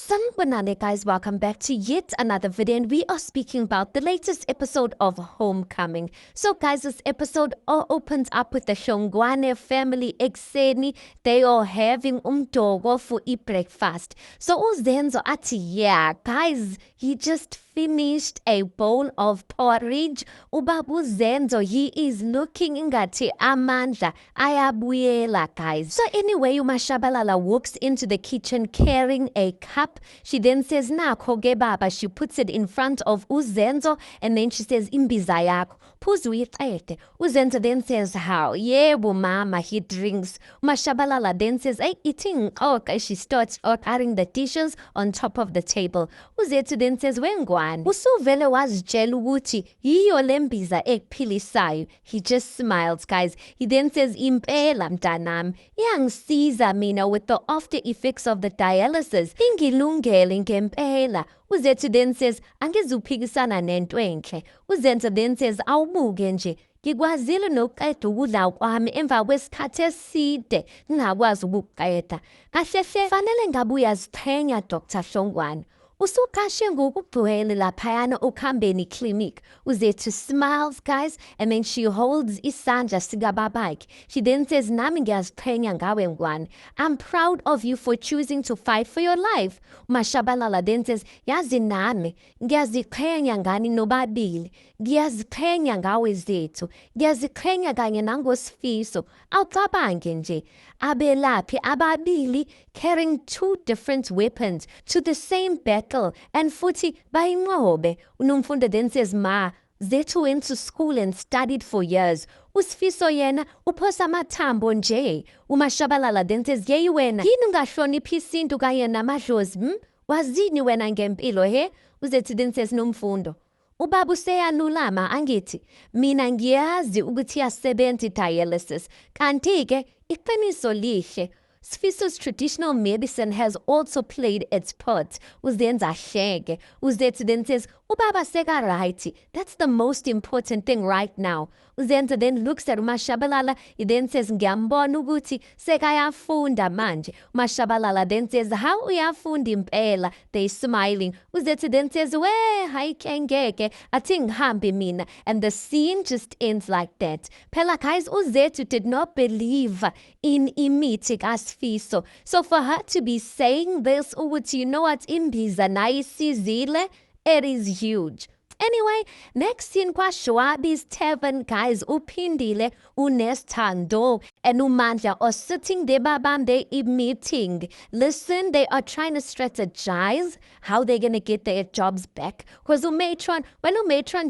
Sanibonani guys, welcome back to yet another video, and we are speaking about the latest episode of Homecoming. So guys, this episode opens up with the Shongwane family ekuseni. They are having umdoko for breakfast. So uZenzo ati, yeah guys, he just finished a bowl of porridge. Ubaba uZenzo, he is looking ingati amandla ayabuyela guys. So anyway, uMashabalala walks into the kitchen carrying a cup. She then says, "Nakho ke baba." She puts it in front of uZenzo and then she says, "Imbiza yakho." Phuzu uyiqede. uZenzo then says, "How?" "Yebo mama, he drinks." uMashabalala then says, "Hey, eating." Okay, she starts carrying the dishes on top of the table. uZethu then says, "Wengwane, usuvele wazitshela ukuthi yiyo lembiza ekuphilisayo." He just smiles, guys. He then says, "Impela mntanami, iyangisiza mina with the after effects of the dialysis. Ingilungele ngempela." uZethu then says, "Angizuphikisana nento enhle." uZenzo then says, "Awubuke nje, ngikwazile nokuqeda ukudla kwami emva kwesikhathi eside ngingakwazi ukuqeda. Kahle hle fanele ngabe uyaziqhenya Dr. Shongwane. Usukashe ngokugcwele laphayana ukhambeni clinic." uZethu smiles, guys, and then she holds isandla sikababakhe. She then says, "Nami ngiyaziqhenya ngawe Ngwane. I'm proud of you for choosing to fight for your life." uMashabalala then says, "Yazi nami ngiyaziqhenya ngani nobabili. Ngiyaziqhenya ngawe Zethu. Ngiyaziqhenya kanye nangosifiso. Awucabange nje, abelaphi ababili carrying two different weapons to the same battle and futhi bayinqobe." uNomfundo then says, "Ma, Zethu went to school and studied for years. Usifiso yena uphosa amathambo nje." uMashabalala then says, "Yeyi wena, yini ungahloniphi isintu kanye namadlozi? Wazini wena ngempilo he?" uZethu then says, "Nomfundo, ubaba useyalulama angithi mina ngiyazi ukuthi yasebenza i-dialysis, kanti-ke iqiniso lihle. Sifiso's traditional medicine has also played its part." uZenzo ahleke. uZethu then says, "Ubaba seka right. That's the most important thing right now." uZenzo then looks at uMashabalala. He then says, "Ngiyambona ukuthi sekayafunda manje." uMashabalala then says, "How uyafunda impela?" They smiling. uZethu then says, "We, hayi ngeke athi ngihambe mina." And the scene just ends like that. Phela guys, uZethu did not believe in imithi kaSifiso. So for her to be saying this, ukuthi you know what, imbiza nayisizile, it is huge. Anyway, next scene kwaShwabi's tavern, guys. uPhindile, uNesthando, and uMandla are sitting there babambe meeting. Listen, they are trying to strategize how they're gonna get their jobs back. Because uMatron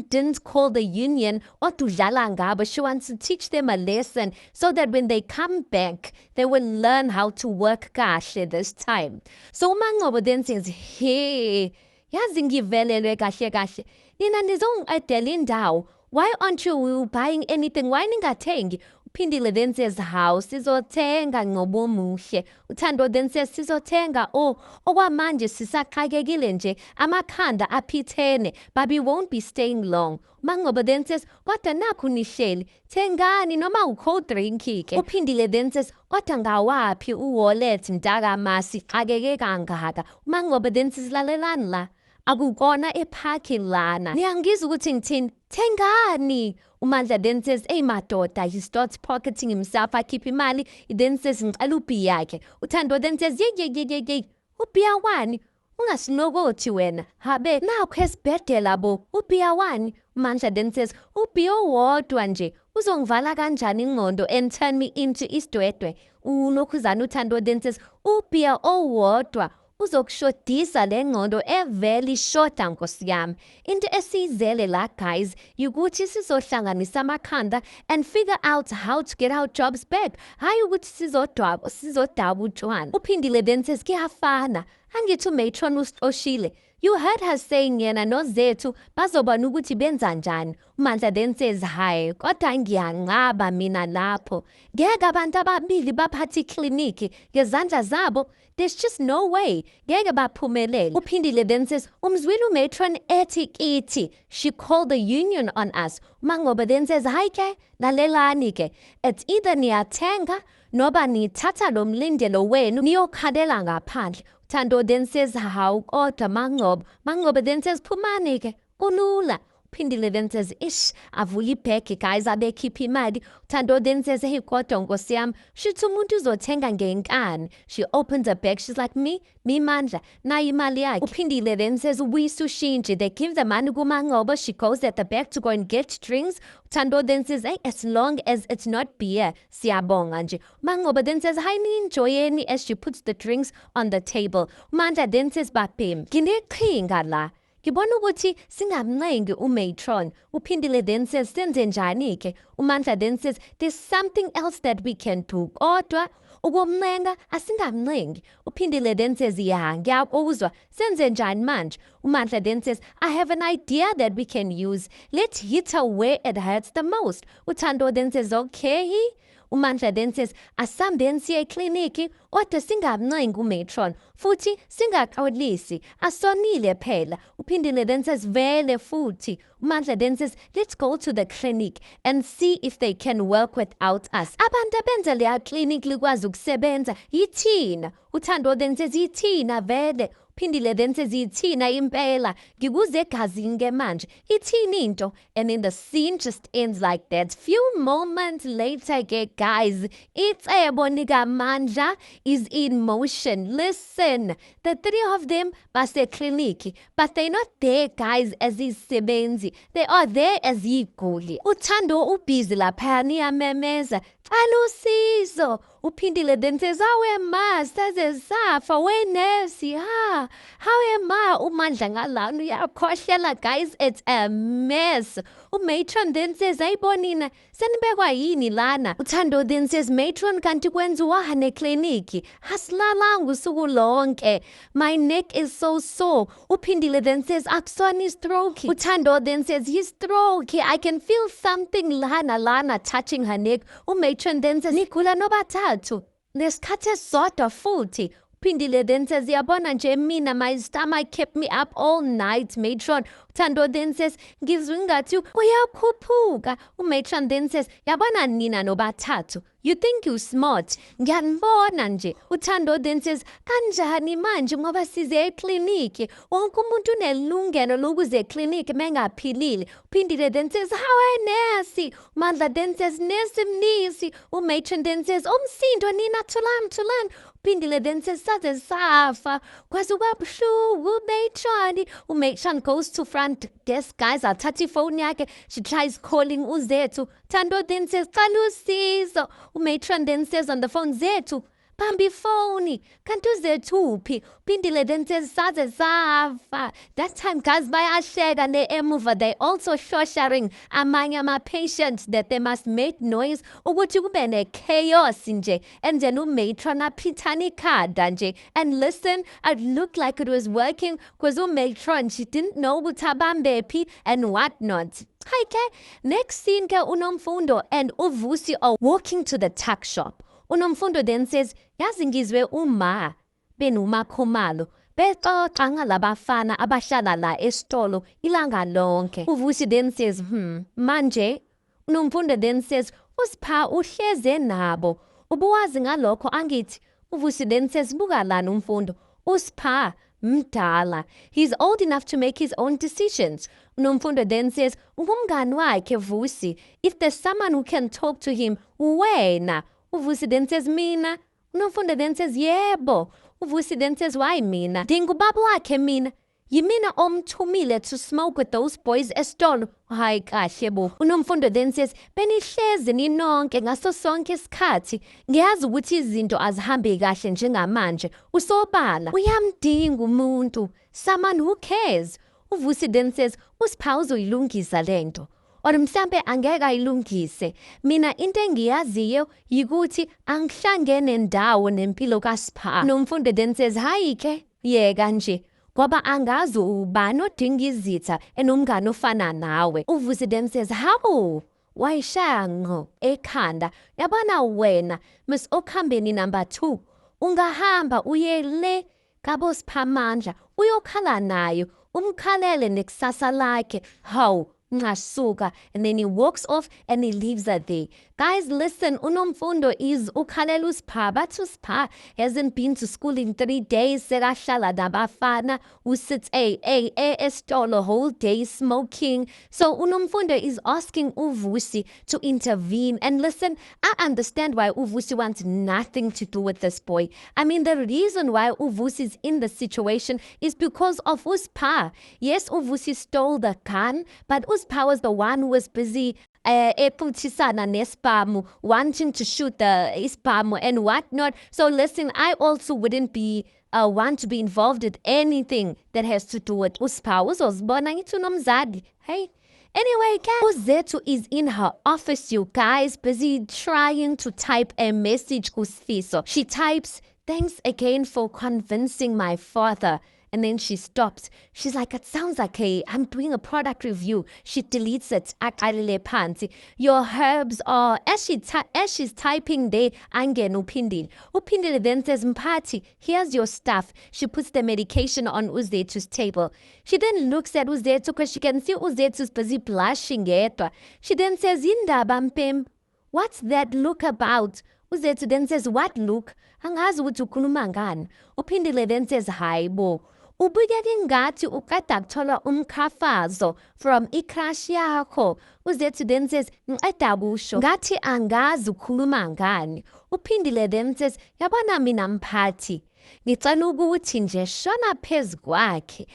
didn't call the union or to but she wants to teach them a lesson so that when they come back, they will learn how to work kahle this time. So uManqobo then says, "Hey, yazi ngivelelwe kahle kahle. Nina nizongiqedela indawo. Why aren't you buying anything? Why ningathengi?" uPhindile then says, "How sizothenga Nqobo muhle." uThando then says, "Sizothenga okwamanje sisaxakekile nje, amakhanda aphithene, but we won't be staying long." uManqobo then says, "Kodwa nakhu nihleli, thengani noma u-cold drink-ke." uPhindile then says, "Kodwa ngawaphi u-wallet mntakama sixakeke kangaka?" uManqobo then says, "Lalelani la, akukona eparking lana. Niyangizwa ukuthi ngithini? Thengani." uMandla then says, "Hey madoda." He starts pocketing himself, akhipha imali. He then says, "Ngicela ubhi yakhe." uThando then says, "Ye, ubhiya wani? Ungasinokothi wena. Habe, nakho esibhedlela bo, ubhiya wani?" uMandla then says, "Ubhiya owodwa nje. Uzongivala kanjani ingqondo and turn me into isidwedwe?" uLokhuzana uThando then says, "Ubhiya owodwa uzokushodisa le ngqondo evele ishoda nkosi yami. Into esiyizele la guys yukuthi sizohlanganisa amakhanda and figure out how to get our jobs back. Hayi ukuthi sizodaba utshwala." uPhindile then says, "Kuyafana. Angithi uMatron usixoshile. You heard her saying yena noZethu bazobona ukuthi benza njani." uMandla then says, "Hayi, kodwa ngiyanqaba mina lapho. Ngeke abantu ababili baphathe ikliniki ngezandla zabo. There's just no way. Ngeke baphumelele." uPhindile then says, "Umzwile uMatron ethi kithi she called the union on us." uManqobo then says, "Hayi ke, lalelani ke. It's either niyathenga noba nithatha lo mlindelo wenu niyokhalela ngaphandle." Thando then says, how kodwa mangoba then says, phumani ke, kulula. Phindile then says, ish, avula ibhegi guys, abekhipha imali. Thando then says, hey kodwa nkosi yami, shithi umuntu uzothenga ngenkani. She opens a bag, she's like, me mandla, nayi imali yakhe. Uphindile then says, uyisa ushintshe. They give the money kumangoba, she goes at the back to go and get drinks. Thando then says, hey, as long as it's not beer, siyabonga nje. Mangoba then says, hi ninjoyeni, as she puts the drinks on the table. Mandla then says, bapem, ngineqhinga la. Ngibona ukuthi singamncengi umatron. Uphindile then says, senze njani ke? Umandla then says, there's something else that we can do. Kodwa ukumncenga asingamncengi. Uphindile then says, yeah, ngiyakuzwa. Senze njani manje? Umandla then says, I have an idea that we can use. Let's hit her where it hurts the most. Uthando then says, okay. Umandla then says, asam then siya ekliniki, kodwa singamncengi umatron. Futhi singaqolisi, asonile phela. Uphindile then says, vele futhi. Umandla then says, let's go to the clinic and see if they can work without us. Abantu abenza leya clinic likwazi ukusebenza, yithina. Uthando then says, yithina vele. Phindile then says, yithina impela, ngikuze egazini ke manje, yithini into. And then the scene just ends like that. Few moments later, guys, icebo likaMandla is in motion. Listen, the three of them basekliniki, but they're not there, guys, as izisebenzi. They are there as iguli. Uthando ubhizi laphayana iyamemeza, alusizo. Uphindile then says, how am I? Saze safa, wenesi, ha? How am I? Umandla ngalana uyakhohlela, guys, it's a mess. Umatron then says, ayibonina, senibekwa yini lana? Uthando then says, matron kanti kwenziwani ekliniki? Asilalanga usuku lonke. My neck is so sore. Uphindile then says, akusona stroke. Uthando then says, his stroke. I can feel something lana touching her neck. Umatron then says, nikula nobathathu. Nesikhathi esodwa futhi. Uphindile then says, yabona nje mina, my stomach kept me up all night, matron. Thando then says, ngizwe ngathi uyaphuphuka. Umatron then says, yabona nina nobathathu, you think you smart. Ngiyanibona nje. Uthando then says, kanjani manje ngoba size ekliniki? Wonke umuntu unelungelo lokuze ekliniki mengaphilile. Uphindile then says, how nesi? Mandla then says, nesi mnisi. Umatron then says, umsindo nina tulani. Uphindile then says, saze safa. Kwazi ubabuhlungu umatron. Umatron goes to front desk, guys, athatha ifone yakhe. She tries calling uZethu. Thando then says, cala usizo. Umatron then says on the phone, Zethu, bambi phone, kanti uZethuphi? Uphindile then says, saze safa. That time, guys, bayasheka ne-emuva, they also sharing amanye ama-patients that they must make noise ukuthi kube ne-chaos nje. And then umatron aphithana ikhanda nje. And listen, it looked like it was working because umatron, she didn't know ukuthi abambephi and whatnot. Hi ke, next scene ke uNomfundo and uVusi are walking to the tuck shop. uNomfundo then says, yazi ngizwe uma benuma khumalo bexoxa ngalabafana abahlala la esitolo ilanga lonke. uVusi then says, manje. uNomfundo then says, uSipha uhleze nabo, ubuwazi ngalokho angithi? uVusi then says, buka lana uMfundo, uSipha mdala, he's old enough to make his own decisions. uNomfundo then says, ungumngani wakhe Vusi, if there's someone who can talk to him, wena. uVusi then says, mina. uNomfundo then says, yebo. uVusi then says, why mina? Ndingubaba wakhe mina. Yimina omthumile to smoke with those boys esitolo. Hayi kahle bo. uNomfundo then says, benihlezi ninonke ngaso sonke isikhathi. Ngiyazi ukuthi izinto azihambi kahle njengamanje. Usobala, uyamdinga umuntu. Someone who cares. uVusi then says, uSipha uzoyilungisa lento. Or mhlambe angeke ayilungise. Mina into engiyaziyo yikuthi angihlangene ndawo nempilo kaSipha. uNomfundo then says, hayi ke, yeka nje. Ngoba angazi ubani odinga izitha enomngane ofana nawe. uVusi then says, hawu, wayishaya ngqo ekhanda. Yabona wena, Miss Okhambeni number 2, ungahamba uye le kabo Sipha Mandla, uyokhala nayo, umkhalele nekusasa lakhe. Hawu, ngasuka. And then he walks off and he leaves her there. Guys, listen, unomfundo is ukhalela uSipha. Bathi uSipha hasn't been to school in 3 days. Sekahlala nabafana. Usits esitolo whole day smoking. So unomfundo is asking uVusi to intervene. And listen, I understand why uVusi wants nothing to do with this boy. I mean, the reason why uVusi is in the situation is because of uSipha. Yes, uVusi stole the gun, but uSipha was the one who was busy ephutisana nesibhamu, wanting to shoot the isibhamu and whatnot. So listen, I also wouldn't be want to be involved with anything that has to do with uSipha. Uzozibona ngithi unomzali. Hey. Anyway, uZethu is in her office, you guys, busy trying to type a message kuSifiso. She types, "Thanks again for convincing my father." And then she stops. She's like, "It sounds like I'm doing a product review." She deletes it. Your herbs are, as she's typing there, angene uphindile. Uphindile then says, "Mphathi, here's your stuff." She puts the medication on uZethu's table. She then looks at uZethu because she can see uZethu's busy blushing yedwa. She then says, "Indaba mpem, what's that look about?" uZethu then says, "What look? Angazi ukuthi ukhuluma ngani." Uphindile then says, "Hayibo. Ubukeka ngathi uqeda kuthola umkhafazo from icrush yakho." uZethu then says, "Ngiqeda kusho ngathi angazi ukhuluma ngani." Uphindile then says, "Yabona mina Mphathi, ngicela ukuthi nje shona phezu kwakhe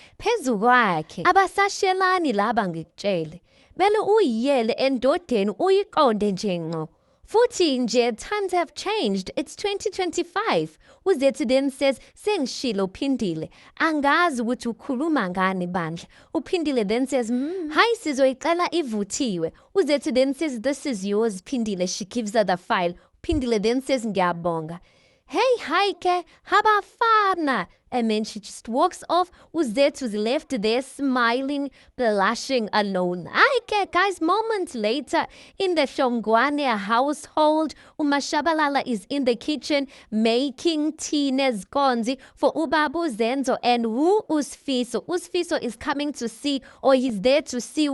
abasashelani laba ngikutshele. Bele uyiyele endodeni uyiqonde nje ngqo. Futhi nje, times have changed. It's 2025. uZethu then says, "Sengishilo uphindile. Angazi ukuthi ukhuluma ngani bandla." Uphindile then says, "Hayi sizoyicela ivuthiwe." uZethu then says, "This is yours, Phindile." She gives her the file. Phindile then says, "Ngiyabonga." "Hey, Haike, habafana." And then she just walks off. uZethu's left there smiling, blushing alone. Haike, guys, moments later, in the Shongwane household, uMashabalala is in the kitchen making tea nezgonzi for Ubaba Zenzo and uSifiso. uSifiso is coming to see, or he's there to see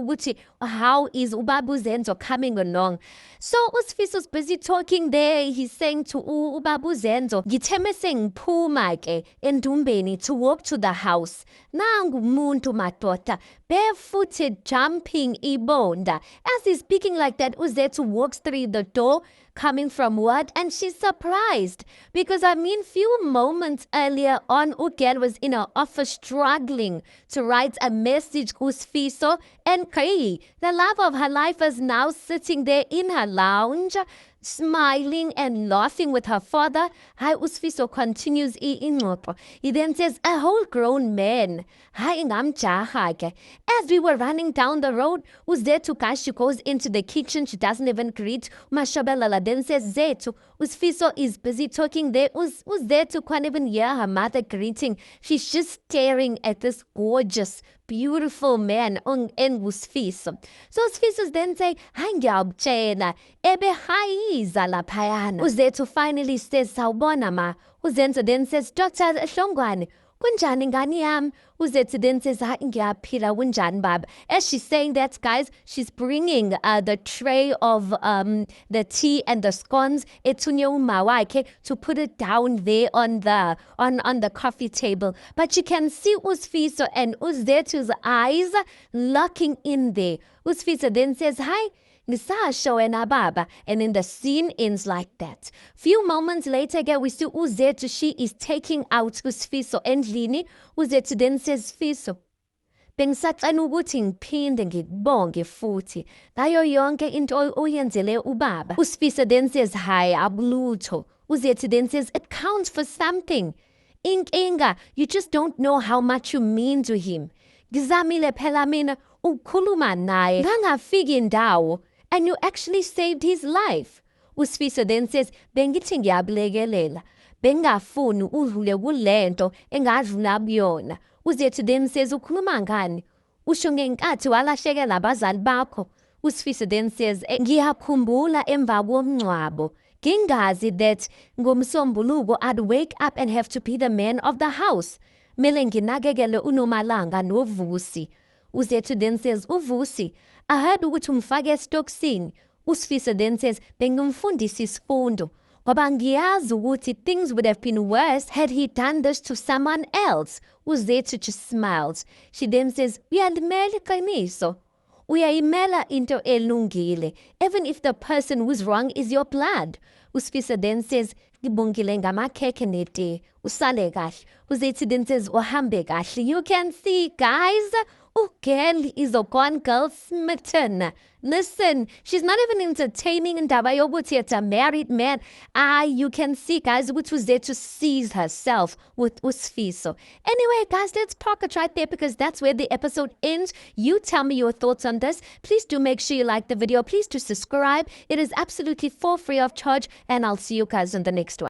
how is Ubaba Zenzo coming along. So uSifiso's busy talking there. He's saying to Ubaba Zenzo, "Ngitheme sengiphuma ke endumbeni to walk to the house. Nangu umuntu madoda, barefooted, jumping ibonda." As he's speaking like that, uZethu walks through the door, coming from work, and she's surprised because few moments earlier on, Ugel was in her office struggling to write a message to Sifiso, and Kai, the love of her life, is now sitting there in her lounge, smiling and laughing with her father. Hi, uSifiso continues ingxoxo. He then says, "A whole grown man. Hi, ngamjaha ke." As we were running down the road, uZethu Kashi goes into the kitchen. She doesn't even greet. Mashabelala then says, "Zethu, uSifiso is busy talking there." uZethu can't even hear her mother greeting. She's just staring at this gorgeous, beautiful man uSifiso. So uSifiso then say, "Hayi ngiyakutshela, ebehayiza laphayana." uZethu finally says, "Sawubona ma." uZethu then says, "Dr. Hlongwane, kunjani ngani yami?" uZethu then says, "Hayi ngiyaphila, kunjani baba?" As she's saying that, guys, she's bringing the tray of the tea and the scones etunye uma wakhe to put it down there on the coffee table. But you can see uSifiso and uZethu's eyes locking in there. uSifiso then says, "Hi, Nisasho and Ababa," and then the scene ends like that. Few moments later, again, we see uZethu. She is taking out uSifiso endlini. uZethu then says, "Fiso, bengisacela ukuthi ngiphinde ngikubonge futhi ngayo yonke into oyenzele ubaba." uSifiso then says, "Hayi abulutho." uZethu then says, "It counts for something. Inkinga, you just don't know how much you mean to him. Ngizamile phela mina ukukhuluma naye ngangafiki indawo, and you actually saved his life." uSifiso then says, "Bengithi ngiyablekelela, bengafuni udlule kulento engadlula kuyona." uZethu then says, "Ukhuluma ngani? Usho ngenkathi walahlekela abazali bakho?" uSifiso then says, "Ngiyakhumbula emva komngcwabo. Ngingazi that ngomsombuluko I'd wake up and have to be the man of the house. Mele nginakekele uNomalanga noVusi." uZethu then says, "uVusi, I heard ukuthi umfake estokisini. USfisa then says, bengimfundisa isifundo. Ngoba ngiyazi ukuthi things would have been worse had he done this to someone else. UZethu just smiles. She then says, uyalimela iqiniso. Uyayimela into elungile, even if the person who's wrong is your blood. USfisa then says, ngibongile ngamakhekhe neti, usale kahle. UZethu then says, uhambe kahle. You can see, guys, girl is a gone girl smitten. Listen, she's not even entertaining indaba yokuthi it's a married man. You can see, guys, which was there to seize herself with USfiso. Anyway, guys, let's park it right there because that's where the episode ends. You tell me your thoughts on this. Please do make sure you like the video. Please do subscribe. It is absolutely for free of charge, and I'll see you guys in the next one.